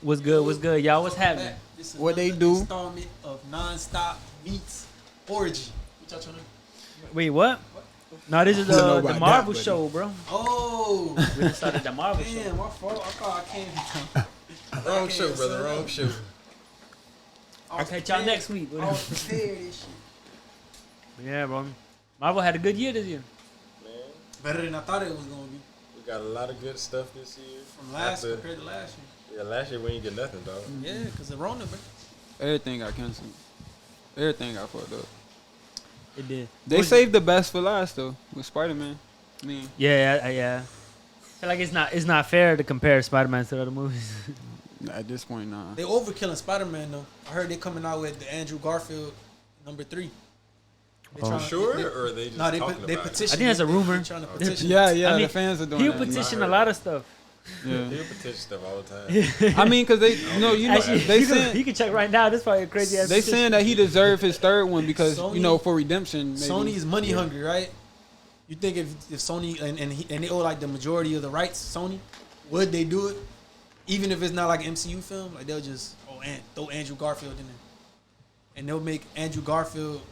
What's good? What's good, y'all? What's happening? This is What they another do? Installment of NonStop meets Orgy. What y'all trying to? Wait, what? No, this is I don't know the about Marvel that, buddy. show, bro. Oh, We just started the Marvel show. damn, my fault. I thought I came. Wrong show, brother. Wrong show. I'll catch y'all next week. I was prepared this shit. Yeah, bro. Marvel had a good year this year. Man, Better than I thought it was gonna be. we got a lot of good stuff this year. From last compared to last year. Yeah, last year we ain't get nothing, dog. Yeah, cause of Rona, bro. Everything got canceled. Everything got fucked up. It did. They saved the best for last though with Spiderman. I mean, Yeah. I feel like it's not fair to compare Spider-Man to other movies. at this point, nah. They overkilling Spider-Man though. I heard they coming out with the Andrew Garfield #3. They tryna- Sure, they- or they just No, they talking they about it? petition. I think that's a rumor. They trying to petition. Yeah, I mean, the fans are doing He'll that. petition a lot of stuff. Yeah. He'll petition stuff all the time. I mean, cause they, Actually, they you saying can check right now. This is probably a crazy ass. they petition. saying that he deserved his third one because Sony- for redemption. Maybe. Sony is money hungry, right? You think if Sony and they owe like the majority of the rights, Sony, would they do it? Even if it's not like an MCU film, like they'll just throw Andrew Garfield in there, and they'll make Andrew Garfield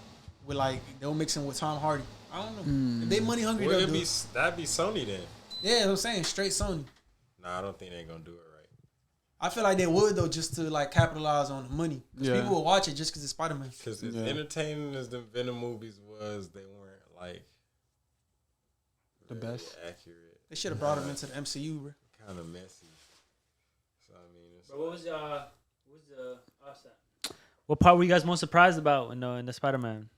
with they'll mix him with Tom Hardy. I don't know. If they money hungry, Well, they'll do it. that'd be Sony then. Yeah, that's what I'm saying, straight Sony. Nah, I don't think they're gonna do it right. I feel like they would though, just to capitalize on the money. 'Cause people will watch it just because it's Spider-Man. Because as entertaining as the Venom movies was, they weren't like The very best. accurate. They should have brought him into the MCU, bro. Kind of messy. So I mean, it's But what was the offset? What part were you guys most surprised about in the Spider-Man?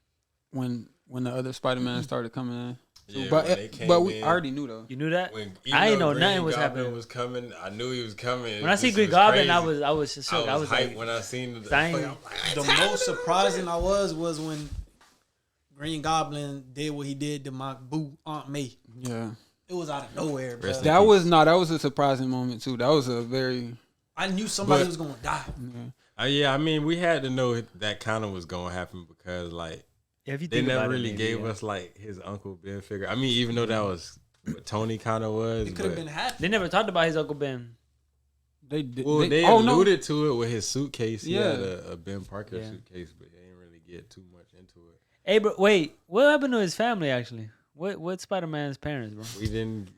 when the other Spider-Man started coming in. Yeah, but when they came we in, already knew though. You knew that? When, I didn't know Green nothing was Goblin happening. was coming. I knew he was coming. When I see This Green was Goblin, crazy. I was shook. I was hyped like, when I seen the dang. The most surprising I was when Green Goblin did what he did to my boo Aunt May. Yeah, It was out of nowhere, bro. Rest in that was a surprising moment too. That was a very I knew somebody was gonna die. Yeah, I mean, we had to know that kind of was gonna happen because if you they think never about it, really maybe, gave yeah. us his Uncle Ben figure. I mean, even though that was what Tony kind of was, It could have but- been happening. They never talked about his Uncle Ben. they did. Well, they no. alluded to it with his suitcase. He Yeah. had a Ben Parker Yeah. suitcase, but they didn't really get too much into it. Hey, bro, wait. What happened to his family actually? What Spider-Man's parents, bro? They didn't.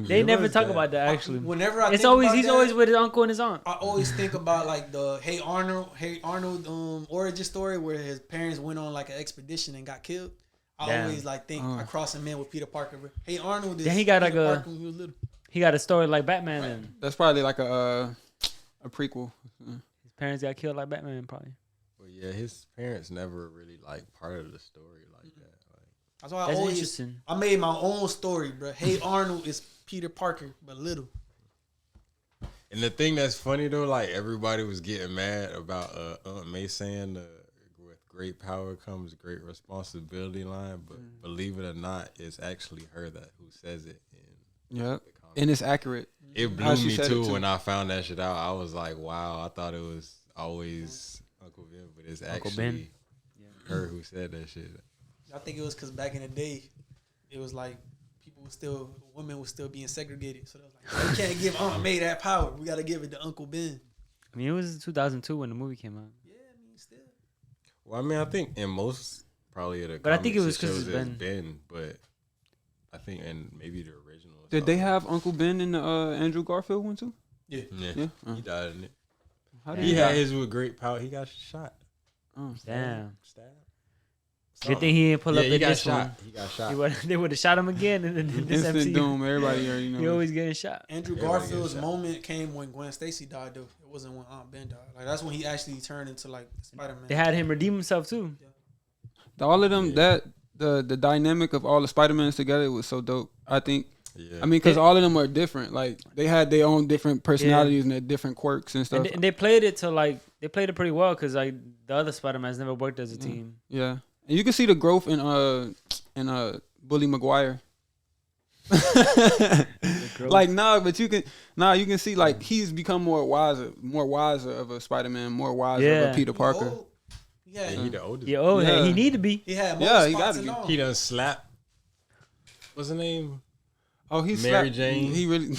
They never realize talk about that actually. Whenever I It's think always about he's that, always with his uncle and his aunt. I always think about the Hey Arnold origin story where his parents went on an expedition and got killed. I Damn. always think I cross him in with Peter Parker. Bro. Hey Arnold is Then he got Peter a Parker when he was little. he got a story like Batman. Then That's probably like a prequel. his parents got killed like Batman, probably. But yeah, his parents never really part of the story like that. That's why That's I always interesting. I made my own story, bro. Hey Arnold is Peter Parker, but little. And the thing that's funny though, everybody was getting mad about Aunt May saying with great power comes great responsibility line, but believe it or not, it's actually her who says it. Yeah, and it's accurate. It blew How she me said it, too too. when I found that shit out. I was like, wow, I thought it was always Uncle Ben, but it's Uncle actually Ben. her who said that shit. I think it was because back in the day, it was women were still being segregated. So they was we can't give Aunt May that power. We got to give it to Uncle Ben. I mean, it was 2002 when the movie came out. Yeah, I mean, still. Well, I mean, I think in most probably of the But I think it was comics, 'cause it's shows Ben. but I think and maybe the original. or Did they something. have Uncle Ben in the Andrew Garfield one too? Yeah. Yeah, Yeah. he died in it. How did He he had die? his with great power. He got shot. Oh. Damn. Stabbed. Good thing he didn't pull up he in got this shot. one. He got shot. They would have shot him again in this Instant MCU. doom. Everybody already He know. always getting shot. Andrew Everybody Garfield's gets shot. moment came when Gwen Stacy died, though. It wasn't when Aunt Ben died. That's when he actually turned into Spider-Man. They had him redeem himself too. All of them, the dynamic of all the Spider-Mans together was so dope. I think. Yeah. I mean, because all of them are different. They had their own different personalities and their different quirks and stuff. And they played it they played it pretty well because the other Spider-Mans never worked as a team. Yeah, and you can see the growth in Bully Maguire. But you can see he's become more wiser of a Spider-Man, more wiser of a Peter Parker. Yeah, he the oldest. Yeah, he need to be. he had more Yeah, he spots gotta and be. all. He done slapped. What's her name? Oh, he Mary slapped- Jane. He really.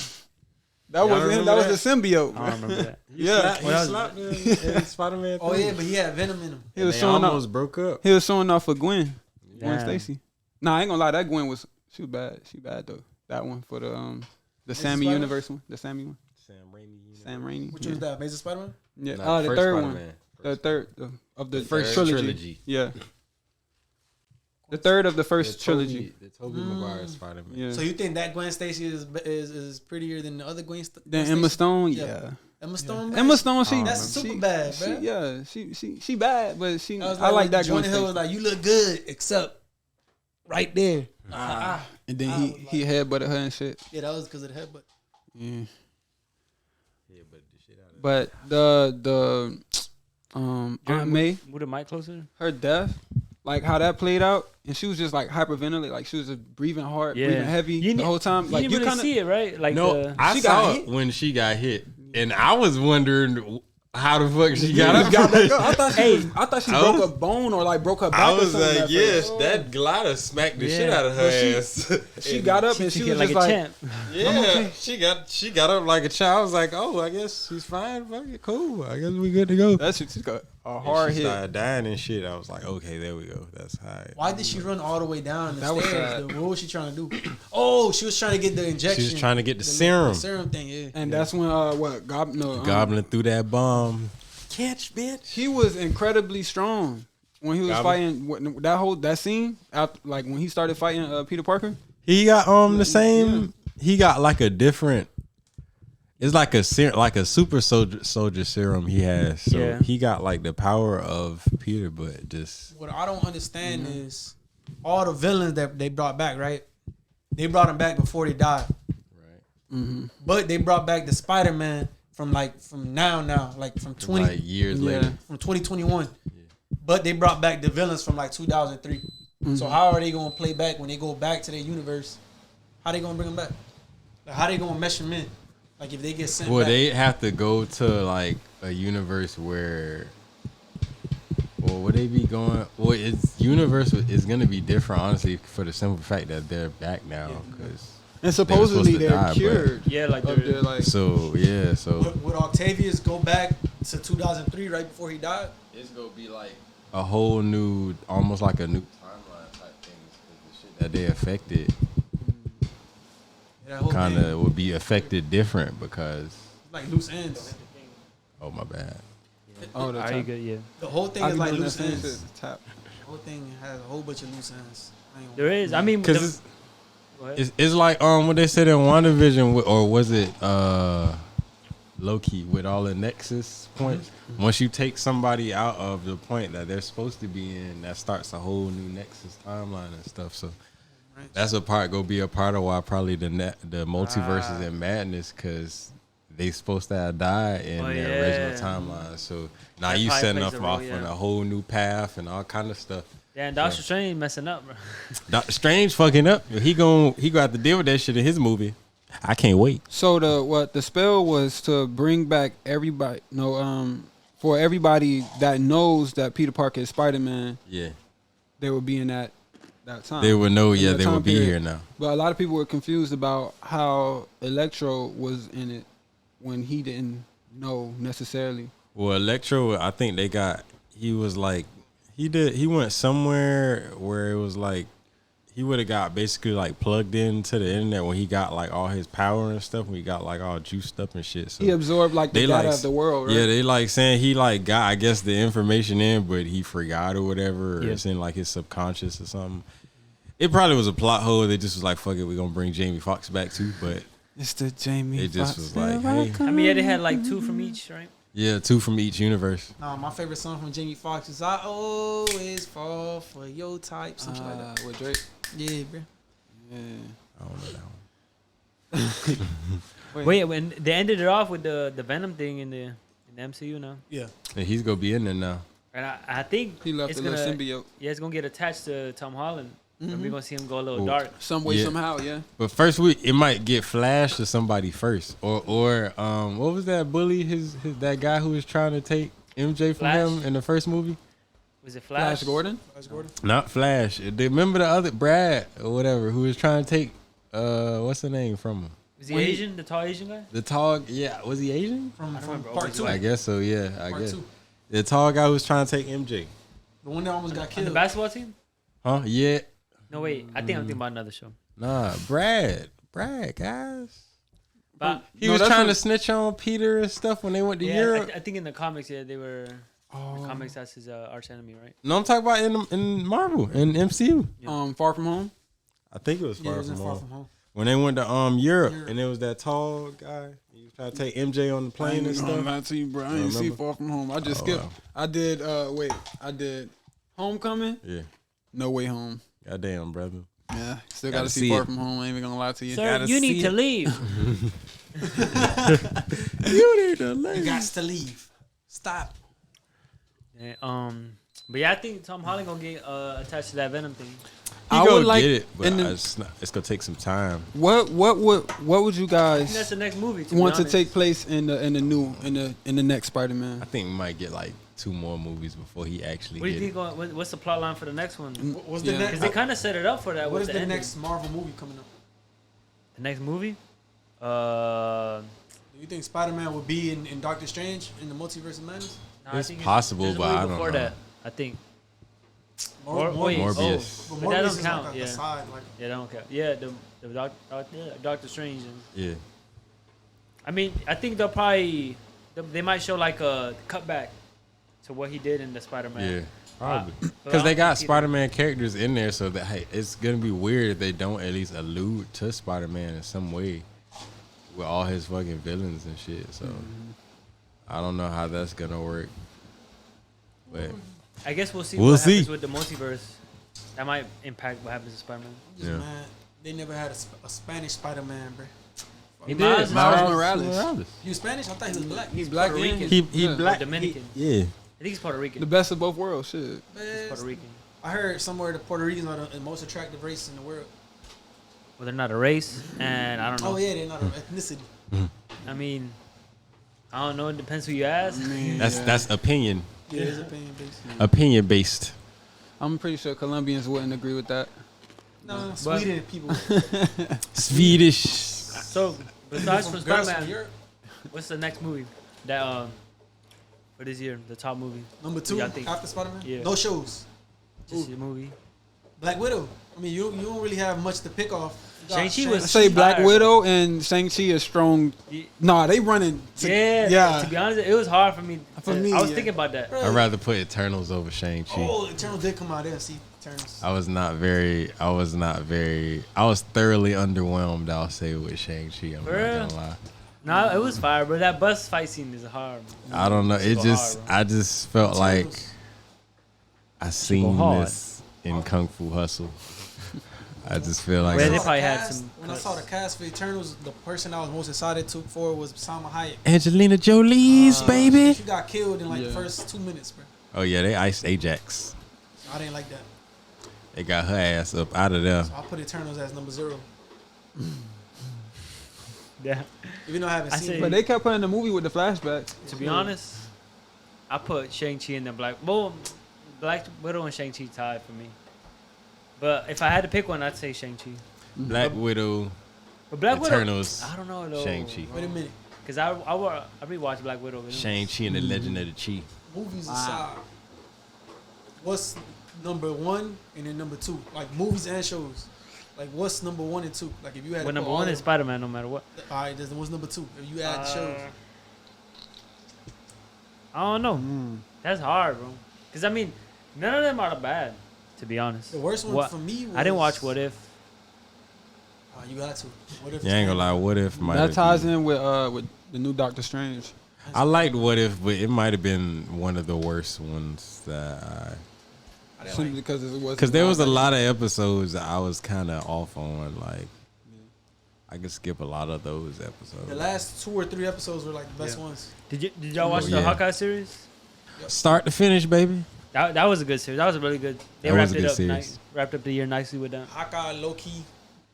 That Y'all was him. remember That was that? the symbiote. I don't remember that. Yeah. He slapped in Spider-Man 3. Oh yeah, but he had Venom in him. He was They showing almost off. broke up. He was showing off for Gwen Damn. Stacy. Nah, I ain't gonna lie. That Gwen was bad. She bad though. That one for the Sammy Spider-Man? universe one. The Sammy one. Sam Raimi. Which one's that? Amazing Spider-Man? Yeah. Nah, The first third Spider-Man. one. The third of the first trilogy. trilogy. Yeah. The third of the first trilogy. The Tobey Maguire Spider-Man. Yeah. So you think that Gwen Stacy is prettier than the other Gwen? Then Gwen Emma Stacy? Stone, Yeah. yeah. Emma Stone. man, Emma Stone, she That's super bad, bro. she bad, but she I, was I like when that Gwen Jonah Hill was Stacy. like, "You look good, except right there." And then he headbutted her and shit. Yeah, that was because of the headbutt. Yeah. Yeah, but the shit out of But the Aunt May, Move the mic closer. her death, like how that played out, and she was just like hyperventilating, like she was just breathing hard, Yeah. breathing heavy the whole time. Like you you didn't kind really of see it, right? Like No, I She saw got it hit? when she got hit, and I was wondering how the fuck she got up. I thought she broke a bone or like broke her back. I or was something like, at yes, first. that glider smacked the Yeah. shit out of her But she- ass. She got up and she was like just a like, champ. Yeah, she got up like a child. I was like, oh, I guess she's fine. Fuck it, cool. I guess we good to go. that shit just got a And hard she hit. started dying and shit. I was like, okay, there we go. That's high. Why did she run all the way down the That was stairs? sad. What was she trying to do? Oh, she was trying to get the injection. She was trying to get the serum. The serum thing, yeah. And that's when Goblin threw that bomb. Catch, bitch. he was incredibly strong when he was Goblin? fighting that scene after, like when he started fighting Peter Parker. He got the same. He got like a different. It's like a super soldier serum he has. So Yeah. he got like the power of Peter, but just What I don't understand is all the villains that they brought back, right? They brought them back before they died. right. But they brought back the Spider-Man from now, like from 20 Like years later. from 2021. But they brought back the villains from like 2003. So how are they gonna play back when they go back to their universe? How they gonna bring them back? Like, how they gonna mesh them in? Like if they get sent Well, back. they have to go to like a universe where. Well, would they be going? Well, its universe is gonna be different, honestly, for the simple fact that they're back now. Because And supposedly supposed to they're die, but- cured. Yeah, like Of they're their, like, so yeah, so Would Octavius go back to 2003 right before he died? it's gonna be like a whole new, almost like a new timeline type thing. 'Cause the shit that they affected That whole kind thing, of would be affected different because. like loose ends. Oh my bad. Oh, the Are you top. good? Yeah. The whole thing I is be like doing loose that same ends. shit, tap. The whole thing has a whole bunch of loose ends. I ain't gonna- There is. I mean, Because go ahead. it's like what they said in WandaVision, or was it Loki with all the Nexus points? Once you take somebody out of the point that they're supposed to be in, that starts a whole new Nexus timeline and stuff. So that's a part go be a part of why probably the multiverse is in madness, because they supposed to have died in their original timeline. So now That you probably setting plays them a role, off yeah. on a whole new path and all kind of stuff. Damn, Doctor Strange messing up, bro. Doctor Strange fucking up. He got to deal with that shit in his movie. I can't wait. So the spell was to bring back everybody. For everybody that knows that Peter Parker is Spider-Man, Yeah, they would be in that time. they would know. In Yeah, that they time would be period. here now. But a lot of people were confused about how Electro was in it when he didn't know necessarily. Well, Electro, I think he was like, he went somewhere where it was like, he would have got basically like plugged into the internet when he got like all his power and stuff, when he got like all juiced up and shit. So He absorbed like the data of the world, right? Yeah, they like saying he like got, I guess, the information in, but he forgot or whatever, or it's in like his subconscious or something. It probably was a plot hole. They just was like, fuck it, we're gonna bring Jamie Foxx back too, but It's the Jamie. it just Foxx. was like, hey, I mean, yeah, they had like 2 from each, right? yeah, 2 from each universe. My favorite song from Jamie Foxx is "I Always Fall for Your Type," something like that. With Drake. Yeah, bro. Yeah. I don't know that one. Wait, when they ended it off with the Venom thing in the MCU now, Yeah. And he's gonna be in there now. and I think He left it's the gonna, little symbiote. yeah, it's gonna get attached to Tom Holland, and we're gonna see him go a little Ooh. dark. Some way, Yeah. somehow, yeah. But first it might get Flash to somebody first, or what was that bully? His that guy who was trying to take MJ from Flash? him in the first movie. Was it Flash? Flash Gordon. Flash Gordon. Not Flash. Remember the other Brad or whatever who was trying to take what's the name from him? Is he Asian? The tall Asian guy? The tall, yeah, was he Asian? From remember. part 2. I guess so. Yeah, I Part guess 2. the tall guy who was trying to take MJ. The one that almost got On killed. the basketball team? Huh? Yeah. No, wait. I think I'm thinking about another show. Nah, Brad, guys. But He was trying to snitch on Peter and stuff when they went to Europe. I think in the comics, they were. In the comics, that's his arch enemy, right? No, I'm talking about in Marvel, in MCU. Far From Home. I think it was Yeah, it Far was in From Far Home. From Home. When they went to Europe, and it was that tall guy. He was trying to take MJ on the plane and stuff. Not to you, bro. I didn't see Far From Home. I just skipped. Wow. I did. I did Homecoming. Yeah. No Way Home. Goddamn, brother. Yeah, still Gotta gotta see see Far it. From Home. I ain't even gonna lie to you. Sir, Gotta you need see to it. leave. You need to You got to leave. Stop. Yeah, but yeah, I think Tom Holland gonna get attached to that Venom thing. He I gonna would like- get it, but and then- it's gonna take some time. What would you I think that's guys the next movie. want be to honest. take place in the next Spider-Man? I think we might get like 2 more movies before he actually What do you get think? What's the plot line for the next one? What's the Yeah. next? Because they kind of set it up for that. What with is the ending. next Marvel movie coming up? The next movie? Do you think Spider-Man will be in Doctor Strange in the Multiverse of Madness? Nah, I It's think possible, there's a but movie I don't before know. that. I think. Morbius. Morbius. But But that Morbius don't is count. like a Yeah, side, like yeah, that don't count. Yeah, the Doctor Strange. And, Yeah. I mean, I think they'll probably they might show like a cutback to what he did in the Spider-Man. Yeah. Probably. but I Because they don't got think Spider-Man characters in there, so that hey, it's gonna be weird if they don't at least allude to Spider-Man in some way with all his fucking villains and shit. So I don't know how that's gonna work. But I guess we'll see We'll what happens see. with the multiverse. That might impact what happens to Spider-Man. I'm just Yeah. mad they never had a Spanish Spider-Man, bro. He did. Miles Miles Morales. You Spanish? I thought he was black. He's black Puerto and Rican. he yeah. black. Dominican. Yeah. I think he's Puerto Rican. The best of both worlds. Shit. Man, He's Puerto Rican. I heard somewhere the Puerto Ricans are the most attractive race in the world. Well, they're not a race, and I don't know. Oh yeah, they're not an ethnicity. I mean, I don't know. It depends who you ask. That's opinion. Yeah, it's opinion based. Opinion based. I'm pretty sure Colombians wouldn't agree with that. No, But- Sweden people. Swedish. So, besides from Girls Spider-Man, Europe. what's the next movie that for this year? The top movie? Number 2 Yeah, I think- after Spider-Man. Yeah. No shows. Just a movie. Black Widow. I mean, you don't really have much to pick off. You got Shang-Chi I was- say Black Fire. Widow and Shang-Chi is strong. Yeah. Nah, they running. Yeah. To be honest, it was hard for me. For me, I was yeah. thinking about that. I'd rather put Eternals over Shang-Chi. Oh, Eternals did come out there. See, Eternals. I was thoroughly underwhelmed, I'll say, with Shang-Chi. I'm For not real? gonna lie. No, it was fire, but that bus fight scene is hard. I don't know. It Go just, hard, bro. I just felt like Eternals. I seen hard. this in Kung Fu Hustle. I just feel like Well, When they I saw probably the had cast- some When I cuts. saw the cast for Eternals, the person I was most excited for was Salma Hayek. Angelina Jolie's baby. She got killed in like the Yeah. first 2 minutes, bro. Oh yeah, they iced Ajax. I didn't like that. They got her ass up out of there. So I put Eternals as number 0. Yeah. Even though I haven't I seen say- it. But they kept putting the movie with the flashbacks. To be honest, I put Shang-Chi and then Black Widow and Shang-Chi tied for me. But if I had to pick one, I'd say Shang-Chi. Black Widow, But Black Eternals, Widow, I don't know though. Shang-Chi. Wait a minute. Because I rewatched Black Widow. Shang-Chi and the Legend of the Chi. Movies aside, what's number 1 and then number 2? Like movies and shows. Like what's number 1 and 2? Like if you had Well, to number put all one of is Spider-Man, no matter what. all right, what's number 2? If you add shows. I don't know. That's hard, bro. Because I mean, none of them are bad, to be honest. The worst one What- for me was I didn't watch What If. You got to. What if? You ain't gonna lie, What If might That have ties been- in with the new Doctor Strange. I liked What If, but it might have been one of the worst ones that I didn't Simply like. because it was. because there was a lot of episodes that I was kind of off on. Like, I could skip a lot of those episodes. The last 2 or 3 episodes were like the best ones. Did y'all watch Oh, the yeah. Hawkeye series? Start to finish, baby. That was a good series. That was a really good. They That was wrapped a it good up. series. Wrapped up the year nicely with that. Hawkeye low key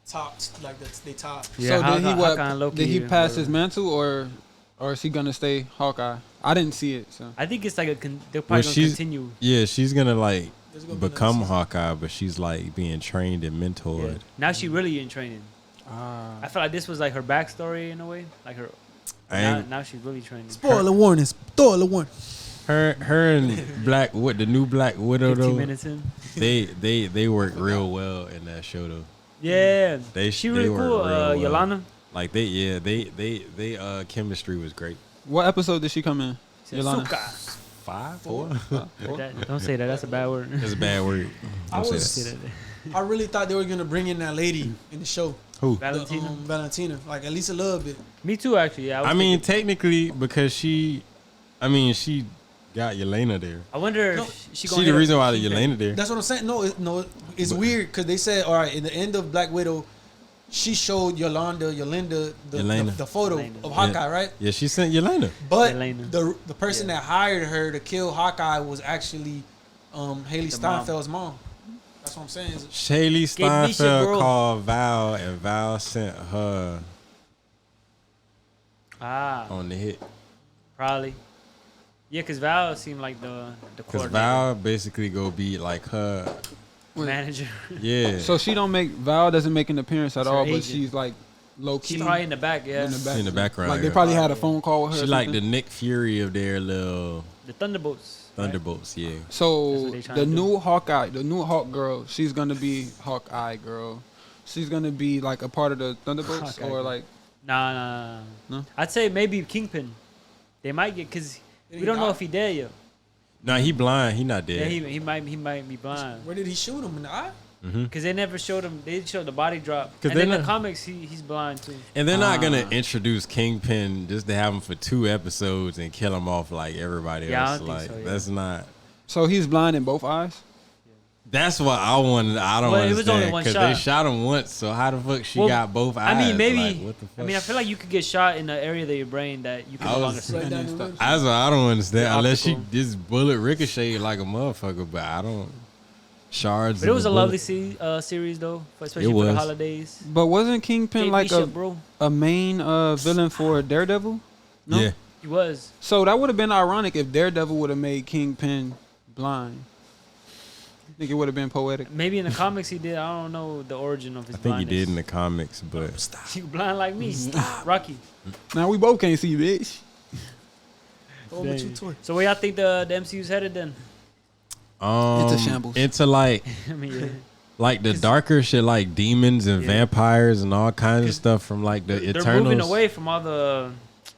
topped like they top. Yeah, So did he Hawkeye and Loki Did he pass were- his mantle or is he gonna stay Hawkeye? I didn't see it. So I think it's like they're Well, probably gonna she's- continue. Yeah, she's gonna like There's gonna be become another season. Hawkeye, but she's like being trained and mentored. Yeah. Now she really in training. I feel like this was like her backstory in a way, like her. Now she's really training. Spoiler warning. Spoiler warning. Her and the new Black Widow 15 though. minutes in. They work real well in that show though. Yeah, She really work cool. real well. Yolanda. Like they chemistry was great. What episode did she come in? Yolanda? Suka. 5, 4. Don't say that. That's a bad word. That's a bad word. Don't say Say that. that. I really thought they were gonna bring in that lady in the show. Who? Valentina. Valentina, like at least a little bit. Me too, actually. Yeah. I mean, technically, because she got Yelena there. I wonder No, if she She the reason why Yelena there. That's what I'm saying. No, it's weird because they said, all right, in the end of Black Widow, she showed Yolinda, the photo Yelena. of Hawkeye, right? Yeah, she sent Yelena. But Yelena. the person that hired her to kill Hawkeye was actually Haley Steinfeld's mom. That's what I'm saying. Haley Misha, Steinfeld bro. called Val, and Val sent her on the hit. Probably. Yeah, because Val seemed like the Because coordinator, Val basically go be like her. manager. Yeah. So Val doesn't make an appearance at It's her all, but agent. she's like low key She's probably in the back, yeah. in the background. Like they yeah. probably had a phone call with her. She or like the something. Nick Fury of their little The Thunderbolts. right? Thunderbolts. Yeah. That's So what they trying the to do. new Hawkeye, the new Hawk girl, she's gonna be Hawkeye girl. She's gonna be like a part of the Thunderbolts Hawkeye or girl. like Nah. No? I'd say maybe Kingpin. They might get, because we don't know if he dead yet. Nah, he blind. He not Yeah, dead. he might be blind. Where did he shoot him in the eye? Because they never showed him. They showed the body drop. 'Cause And in they're the not- comics, he's blind too. And they're not gonna introduce Kingpin just to have him for 2 episodes and kill him off like everybody Yeah, I else. don't think Like so, yeah. that's not. so he's blind in both eyes. That's what I wanted. I don't Well, it was understand only one because shot. they shot him once. So how the fuck she Well, got both eyes? I mean, maybe. Like, what the fuck? I feel like you could get shot in the area of your brain that you can I no was- longer see. Right And down then the stuff. road. That's what I don't understand. The Unless optical. this bullet ricocheted like a motherfucker, but I don't. Shards. But it of was the a lovely bullet. series though, especially for was. the holidays. But wasn't Kingpin Kate like Bishop, bro. a main villain for Daredevil? No? Yeah. He was. So that would have been ironic if Daredevil would have made Kingpin blind. I think it would have been poetic. Maybe in the comics he did. I don't know the origin of his I think he blindness. did in the comics, but You blind like me. Rocky. Now we both can't see, bitch. Oh, but you toy. So where y'all think the MCU's headed then? Into shambles. Into like I mean, yeah. like the darker shit, like demons and Yeah. vampires and all kinds of stuff from like the They're Eternals. moving away from all the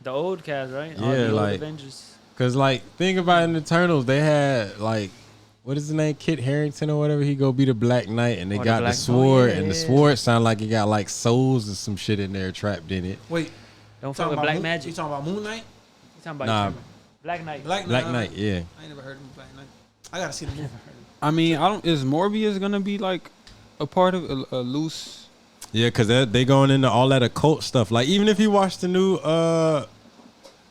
old cast, right? All Yeah, the old like- Avengers. Cause like think about it, in Eternals, they had like what is his name, Kit Harington or whatever. He go be the Black Knight, and they Oh, the got the Black- sword, oh, yeah, and the yeah. sword sound like it got like souls or some shit in there trapped in it. Wait, Don't fuck with Black Magic. You talking about Moon Knight? You talking about Nah. Black Knight. Black Knight, yeah. I ain't never heard of Black Knight. I gotta see the movie. I mean, I don't. Is Morbius gonna be like a part of a loose? Yeah, cause they going into all that occult stuff. Like even if you watch the new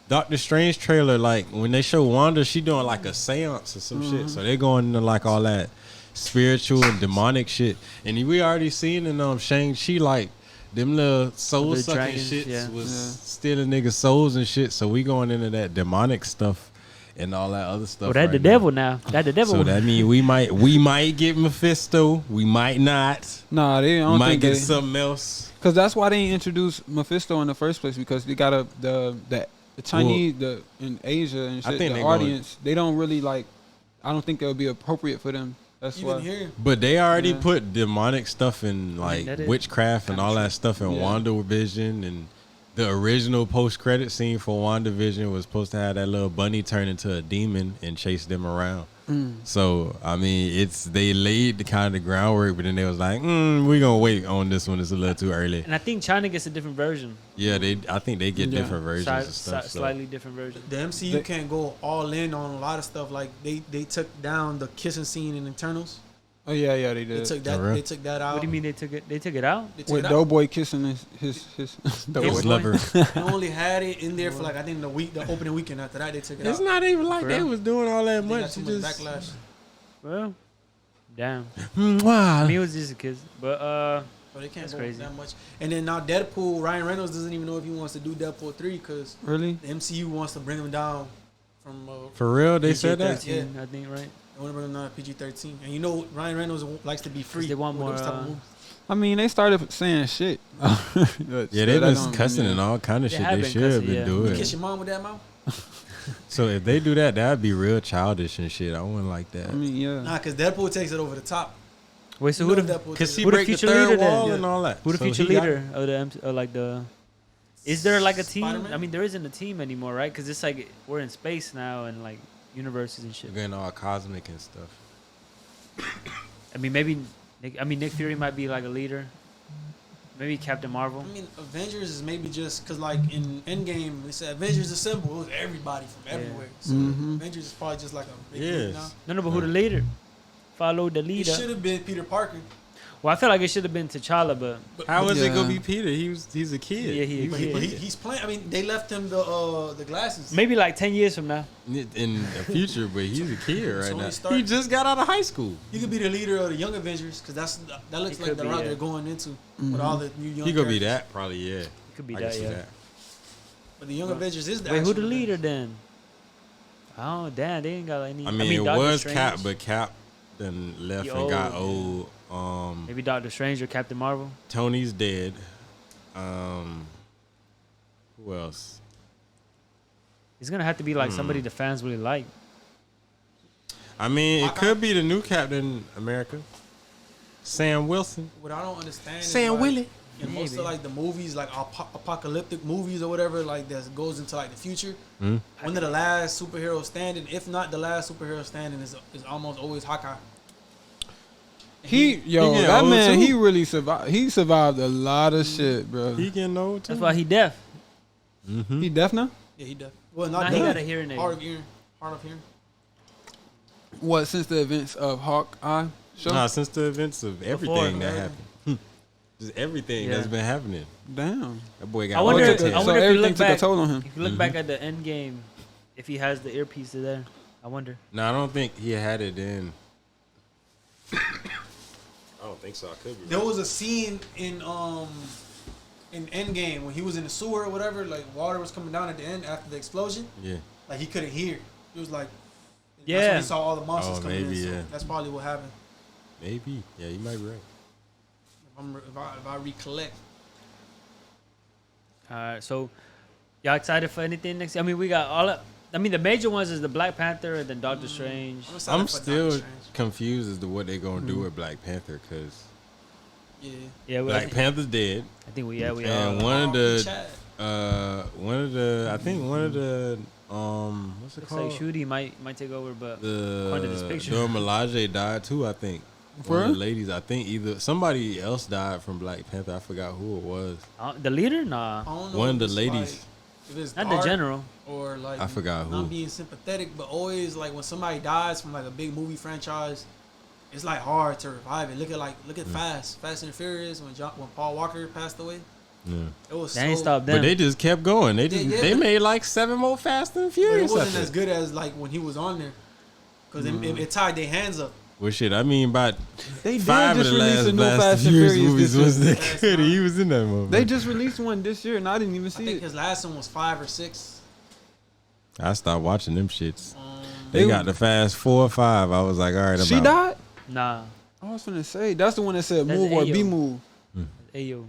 Doctor Strange trailer, like when they show Wanda, she doing like a seance or some shit. So they going into like all that spiritual and demonic shit. And we already seen in Shang-Chi like them little soul The sucking dragons, shits yeah. was Yeah. stealing niggas' souls and shit. So we going into that demonic stuff and all that other stuff. Oh, that right the now. devil now. That the devil. So that mean we might get Mephisto. We might not. Nah, they We don't might think get they. something else. Because that's why they ain't introduced Mephisto in the first place. Because they got the Chinese in Asia and I shit. think The they audience they don't really like. I don't think it would be appropriate for them. That's Even why. here, But they already Yeah. put demonic stuff in like that is witchcraft and all that stuff in Yeah. WandaVision, and the original post-credit scene for WandaVision was supposed to have that little bunny turn into a demon and chase them around. So I mean, they laid the kind of groundwork, but then they was like, we gonna wait on this one. It's a little too early. And I think China gets a different version. Yeah, I think they get Yeah. different versions of stuff. So. Slightly different version. the MCU They- can't go all in on a lot of stuff. Like they took down the kissing scene in Eternals. Oh yeah, they They did. took that. For real? They took that out. What do you mean they took it? They took it out? They took With it out. Doughboy kissing his His Doughboy. lover. They only had it in there for like I think the opening weekend. After that, they took it It's out. not even like For they real? was doing all that They got much. too It much just backlash. Well, damn. Mwah. I mean, it was just a kiss, but So they can't That's go crazy. that much. And then now Deadpool, Ryan Reynolds doesn't even know if he wants to do Deadpool 3 because Really? the MCU wants to bring him down from. For real, they said that. PG-13, I think, right? They want to bring him down to PG-13. And you know Ryan Reynolds likes to be free. They want with more, those type of movies. I mean, they started saying shit. Yeah, they've been cussing and all kind of They shit. have They been should have cussing, been yeah. You doing. kiss your mom with that mouth? So if they do that, that'd be real childish and shit. I wouldn't like that. I mean, yeah. Nah, because Deadpool takes it over the top. Wait, so You who know the Deadpool Cause takes he it Who the break the future third leader then? wall Yeah. and all that. who the So future he got- leader of the like the? Is there like a team? Spider-Man? I mean, there isn't a team anymore, right? Because it's like we're in space now and like universes and shit. We're getting all cosmic and stuff. I mean, maybe Nick Fury might be like a leader. Maybe Captain Marvel. I mean, Avengers is maybe just because, like, in Endgame, they said Avengers Assemble. It was everybody from Yeah. everywhere. So Mhm. Avengers is probably just like a big Yes. group now. No, but who the leader? Follow the It leader. should have been Peter Parker. Well, I feel like it should have been T'Challa, but How is it Yeah. gonna be Peter? He's a kid. Yeah, he a But, kid. he's playing. I mean, they left him the glasses. maybe like 10 years from now. In the future, but he's a kid right Tony now. Stark. He just got out of high school. He could be the leader of the Young Avengers because that looks He like could the be, route yeah. they're going into Mhm. with all the new young. He gonna be characters. that probably. Yeah, It could be I that, can see yeah. that. But the Young Avengers is the. Wait, who actual the leader Avengers. then? Oh, damn, they ain't got any. I mean, it Doctor was Strange. Cap, but Cap then left He and got old, old. Maybe Doctor Strange or Captain Marvel. Tony's dead. Who else? It's gonna have to be like somebody the fans really like. I mean, it Hawkeye? could be the new Captain America, Sam Wilson. What I don't understand is Sam like, Willie. in most Maybe. of like the movies, like apocalyptic movies or whatever, like that goes into like the future. Hmm? One of the last superheroes standing, if not the last superhero standing, is almost always Hawkeye. He getting that old man, too. he really survived. He survived a lot of shit, bro. He getting old too. That's why he deaf. Mm-hmm. He deaf now? Yeah, he does. Well, Nah, not he deaf. got a hearing aid. Hard of hearing. Hard of hearing. What, since the events of Hawkeye show? Nah, since the events of everything that Before. happened, just everything Yeah. that's been happening. Damn. That boy got. I wonder. Oh, all it took the a- I tests. wonder so if you everything look took a back. toll on him. If you look back at the end game, if he has the earpiece there, I wonder. No, I don't think he had it in. I don't think so. I could be. There was a scene in Endgame when he was in the sewer or whatever, like water was coming down at the end after the explosion. Yeah. Like he couldn't hear. It was like, that's Yeah. when he saw all the monsters Oh, coming maybe, in. So yeah. that's probably what happened. Maybe. Yeah, you might be right. If I recollect. All right, so y'all excited for anything next? I mean, we got all. I mean, the major ones is the Black Panther and then Doctor Strange. excited I'm for still Doctor Strange. confused as to what they're gonna do with Black Panther because Yeah. Yeah, Black Panther's dead, I think we are. and one of the I think one of the what's it Looks called? like Shooty might take over, but The according to this picture. Dora Milaje died too. I think. For One of the real? ladies, I think either somebody else died from Black Panther. I forgot who it was. the leader, nah, I don't know One of if the it's ladies. like- if it's not the dark general. or like I forgot not who. being sympathetic, but always like when somebody dies from like a big movie franchise, it's like hard to revive it. Look at Fast and Furious when Paul Walker passed away. Yeah. It was They ain't so, stopped them. But they just kept going. They just, Yeah, they but- made like 7 more Fast and but it Furious. wasn't after as that. good as like when he was on there, because it tied their hands up. Well, shit. I mean, about They did 5 of just the release last a new Fast Fast and and Furious Furious movies this was year. that good. He was in that movie. They just released one this year, and I didn't even I see think it. his last one was 5 or 6. I stopped watching them shits. They They got the Fast 4 or 5. I was like, all right. She about- died? Nah, I was finna say that's the one that said That's move or Ayo. be moved. Ayo.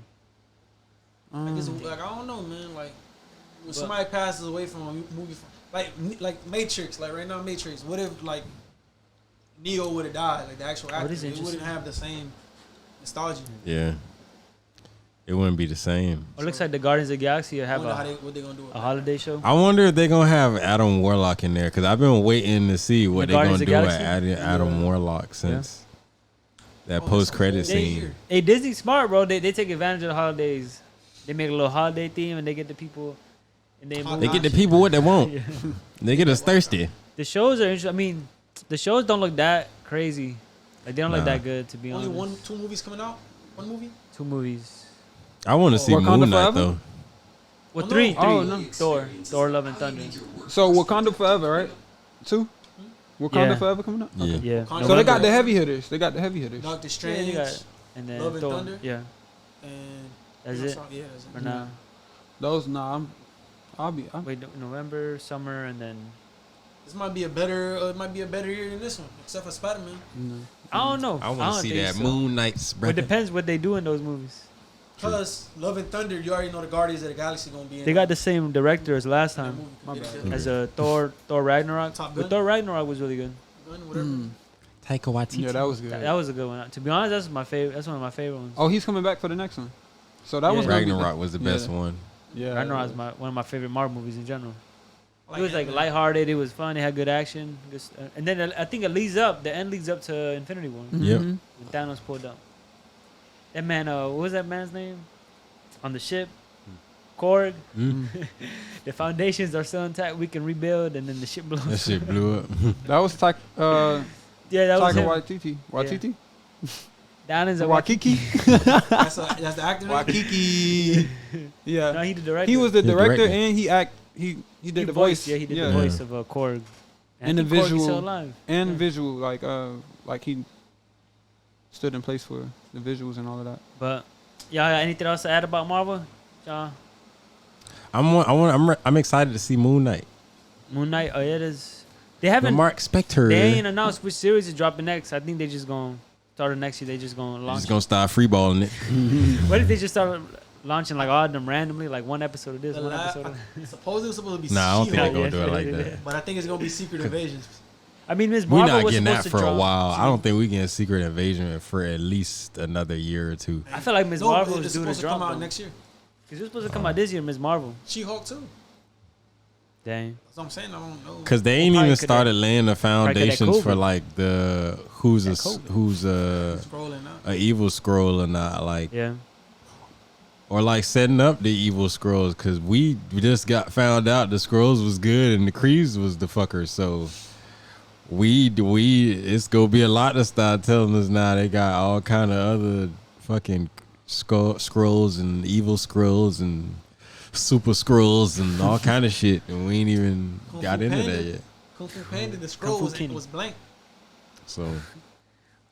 Like, like I don't know, man. Like when somebody passes away from a movie, like Matrix, like right now Matrix. What if like Neo would have died, like the actual actor? is It wouldn't interesting. have the same nostalgia. Yeah. It wouldn't be the same. It looks like the Guardians of the Galaxy I have wonder a what they gonna do. With that. holiday show. I wonder if they're gonna have Adam Warlock in there because I've been waiting to see what The they're gonna Guardians of do with Galaxy? Adam Warlock since that Oh, post credit that's a whole scene. year. Hey, Disney smart, bro. They take advantage of the holidays. They make a little holiday theme and they get the people. And they Hot move. They get the people what they want. Yeah. They get us thirsty. The shows are interesting. I mean, the shows don't look that crazy. Like they don't look Nah. that good, to be Only honest. 2 movies coming out. 1 movie. 2 movies. I want to see Wakanda Moon Knight Forever? though. Well, Oh, 3. no. 3. Oh, no. Thor, Love and Thunder. So Wakanda Forever, right? 2? Wakanda Yeah. Forever coming up? Yeah. Okay. Yeah. Wakanda So they got Forever. the heavy hitters. They got the heavy hitters. Doctor Yeah, Strange. they got, and then Love and Thor. Thunder? Yeah, And that's yeah, it so- yeah, that's it. for now. Those I'll be Wait, November, summer, and then This might be a better. It might be a better year than this one, except for Spiderman. I don't know. I want don't to see think that so. Moon Knight's. But it depends what they do in those movies. Plus, Love and Thunder, you already know the Guardians of the Galaxy gonna be in. They got the same director as last that time, movie. My Yeah, bad. as a Thor Ragnarok. Top But Gun. Thor Ragnarok was really good. Gun, whatever. Taika Waititi. Yeah, that was good. That was a good one. To be honest, that's my favorite. That's one of my favorite ones. Oh, he's coming back for the next one. So that Yeah. was gonna be Ragnarok was the best yeah. one. Yeah, Ragnarok is one of my favorite Marvel movies in general. I It was like Ant-Man. lighthearted. It was fun. It had good action. And then I think it leads up. The end leads up to Infinity War. Yep. Mhm. When Thanos pulled up. That man. What was that man's name? On the ship. Korg. Mm. The foundations are still intact. We can rebuild, and then the ship blows. That shit blew up. Mm-hmm. That was Yeah, that was Taika him. Waititi. Waititi? Down in the Waikiki? That's the actor. name? Waikiki. Yeah. No, he the director. He was the The director director. and he did He the voice. Yeah, he did yeah. the voice of Korg. And I the think Korg is visual. still alive. And Yeah. visual, like he stood in place for the visuals and all of that. But y'all got anything else to add about Marvel? Y'all? I'm excited to see Moon Knight. Moon Knight. Oh yeah, it is. They But haven't. Mark Spector. They ain't announced which series is dropping next. I think they just gonna start it next year. They just gonna launch. Just gonna start freeballing it. What if they just start launching like all of them randomly, like one episode of this, The one la- episode of that? Supposedly it was supposed to be. Nah, I don't think She-Hulk, they're gonna do it like Yeah. that. But I think it's gonna be Secret Invasions. I mean, Ms. We're Marvel not was getting supposed that to for a drop. while. I don't think we get Secret Invasion for at least another year or two. I feel like Ms. No, Marvel it's is doing a supposed to come drop. out Though. next year. Cause it's supposed to come out this year, Ms. Marvel. She-Hulk too. Dang. That's what I'm saying. I don't know. Cause they ain't Probably even coulda- started laying the probably coulda foundations for COVID. like the who's That COVID. who's Scrolling out. a evil scroll or not, like, Yeah. or like setting up the evil scrolls. Cause we just got found out the scrolls was good and the Crees was the fuckers. So we it's gonna be a lot to start telling us now. They got all kind of other fucking scrolls and evil scrolls and super scrolls and all kind of shit, and we ain't even Kung got Fu into Panda. that yet. Kung Fu Panda, the scroll Fu was, Kenny. was blank. So All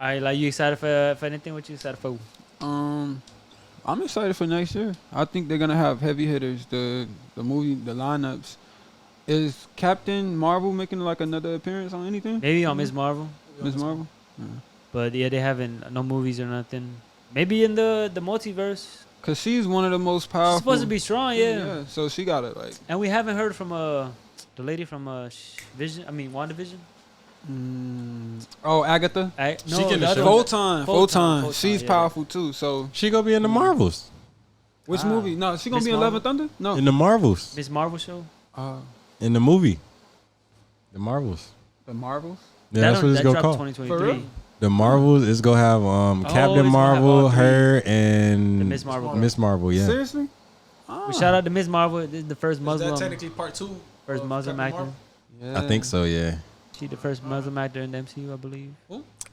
right, like you excited for anything? What you excited for? I'm excited for next year. I think they're gonna have heavy hitters. The movie, the lineups. Is Captain Marvel making like another appearance on anything? Maybe on Ms. Marvel, Ms. Marvel. but yeah, they haven't no movies or nothing. Maybe in the multiverse. Cause she's one of the most powerful. She's supposed to be strong, yeah. So she got it like. And we haven't heard from the lady from Vision. I mean, WandaVision. Oh, Agatha. No, She can the other show. one. Photon. Photon, She's yeah. powerful too. So she gonna be in the Marvels. which Ah. movie? No, she gonna Miss be in Love and Marvel? Thunder. No. In the Marvels. Ms. Marvel show. In the movie. The Marvels. The Marvels. Yeah, that's what it's that gonna dropped call. 2023. For real? The Marvels is gonna have it's Captain gonna have Marvel, all three. her, and The Ms. Marvel. Miss Marvel, yeah. Seriously? Well, shout out to Ms. Marvel. This is the first Is Muslim. that technically part 2? First of Muslim Captain actor. Marvel? Yeah. I think so, yeah. She the first Muslim actor in the MCU, I believe.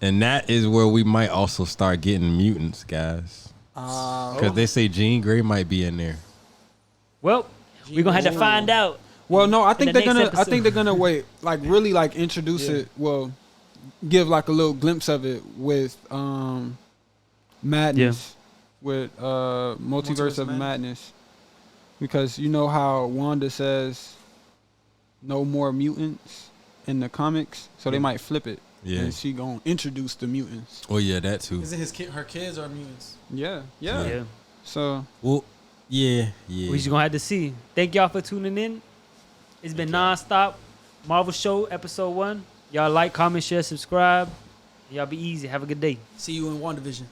And that is where we might also start getting mutants, guys. Because they say Jean Grey might be in there. Well, we're gonna have to find out. Well, no, I think the they're gonna. next I think they're episode. gonna wait, like really, like introduce it. Well, give like a little glimpse of it with Madness, with Multiverse of Madness, because you know how Wanda says no more mutants in the comics, so they might flip it. Yeah. And she gonna introduce the mutants. Oh, yeah, that too. Is it her kids or mutants? Yeah. Yeah. So Well, yeah, yeah. We just gonna have to see. Thank y'all for tuning in. It's been NonStop Marvel Show episode 1. Y'all like, comment, share, subscribe. Y'all be easy. Have a good day. See you in WandaVision.